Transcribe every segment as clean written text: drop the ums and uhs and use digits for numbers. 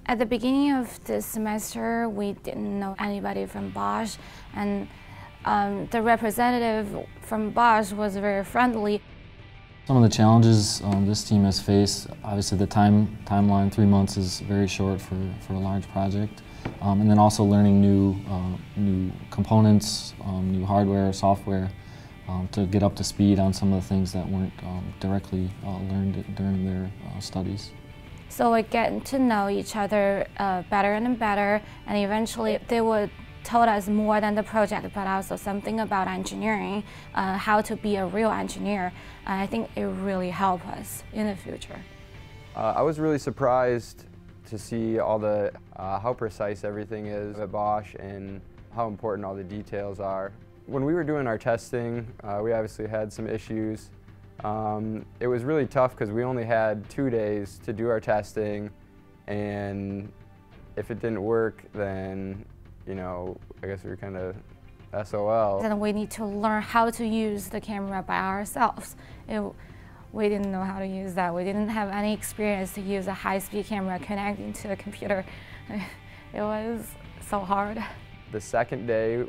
At the beginning of this semester, we didn't know anybody from Bosch, and the representative from Bosch was very friendly. Some of the challenges this team has faced, obviously the timeline, 3 months is very short for a large project. And then also learning new components, new hardware, software, to get up to speed on some of the things that weren't directly learned during their studies. So we get to know each other better and better, and eventually they would told us more than the project, but also something about engineering, how to be a real engineer. I think it really helped us in the future. I was really surprised to see all the how precise everything is at Bosch and how important all the details are. When we were doing our testing, we obviously had some issues. It was really tough because we only had 2 days to do our testing, and if it didn't work, then I guess we were kind of SOL. Then we need to learn how to use the camera by ourselves. We didn't know how to use that. We didn't have any experience to use a high-speed camera connecting to a computer. It was so hard. The second day,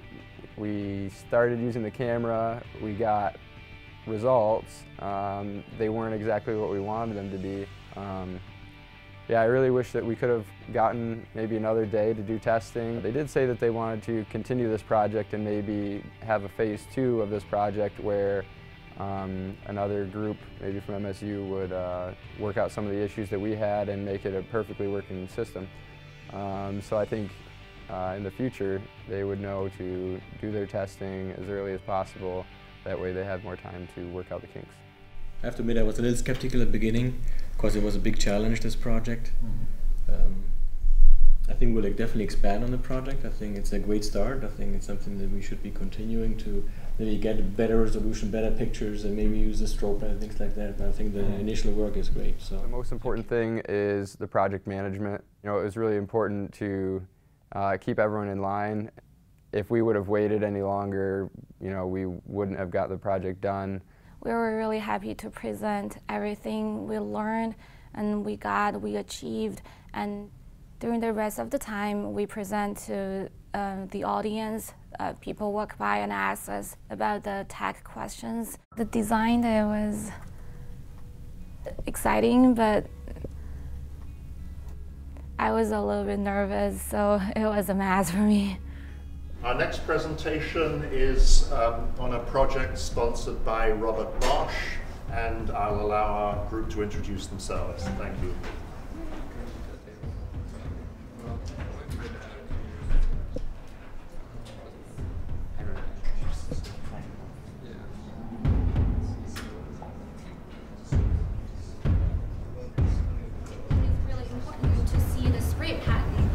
we started using the camera. We got results. They weren't exactly what we wanted them to be. Yeah, I really wish that we could have gotten maybe another day to do testing. They did say that they wanted to continue this project and maybe have a phase 2 of this project where another group, maybe from MSU, would work out some of the issues that we had and make it a perfectly working system. So I think in the future they would know to do their testing as early as possible. That way they have more time to work out the kinks. I have to admit I was a little skeptical at the beginning because it was a big challenge, this project. I think we'll definitely expand on the project. I think it's a great start. I think it's something that we should be continuing to maybe get a better resolution, better pictures, and maybe use the strobe and things like that. But I think the initial work is great. So the most important thing is the project management. It was really important to keep everyone in line. If we would have waited any longer, we wouldn't have got the project done. We were really happy to present everything we learned and we achieved, and during the rest of the time we present to the audience. People walk by and ask us about the tech questions. The design day was exciting, but I was a little bit nervous, so it was a mess for me. Our next presentation is on a project sponsored by Robert Bosch, and I'll allow our group to introduce themselves. Thank you. It's really important to see the spray pattern.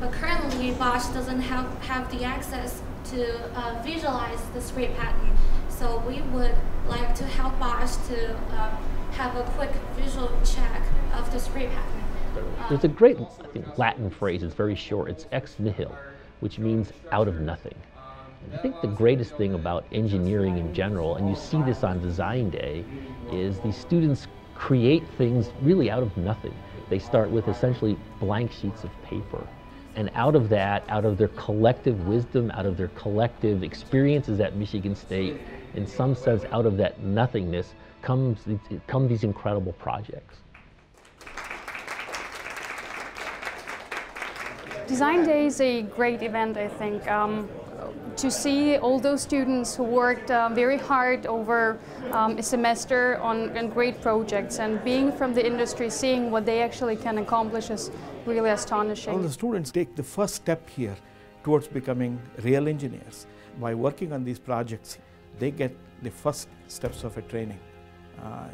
But currently, Bosch doesn't have the access to visualize the spray pattern. So we would like to help Bosch to have a quick visual check of the spray pattern. There's a great Latin phrase, it's very short, it's ex nihilo, which means out of nothing. And I think the greatest thing about engineering in general, and you see this on design day, is these students create things really out of nothing. They start with essentially blank sheets of paper. And out of that, out of their collective wisdom, out of their collective experiences at Michigan State, in some sense out of that nothingness come these incredible projects. Design Day is a great event, I think. To see all those students who worked very hard over a semester on great projects, and being from the industry, seeing what they actually can accomplish is really astonishing. All the students take the first step here towards becoming real engineers. By working on these projects, they get the first steps of a training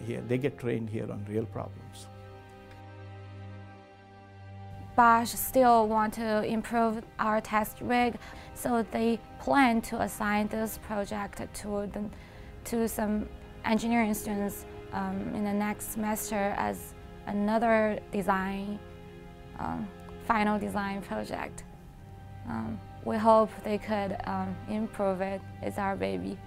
here. They get trained here on real problems. Bosch still want to improve our test rig, so they plan to assign this project to some engineering students in the next semester as another design, final design project. We hope they could improve it. It's our baby.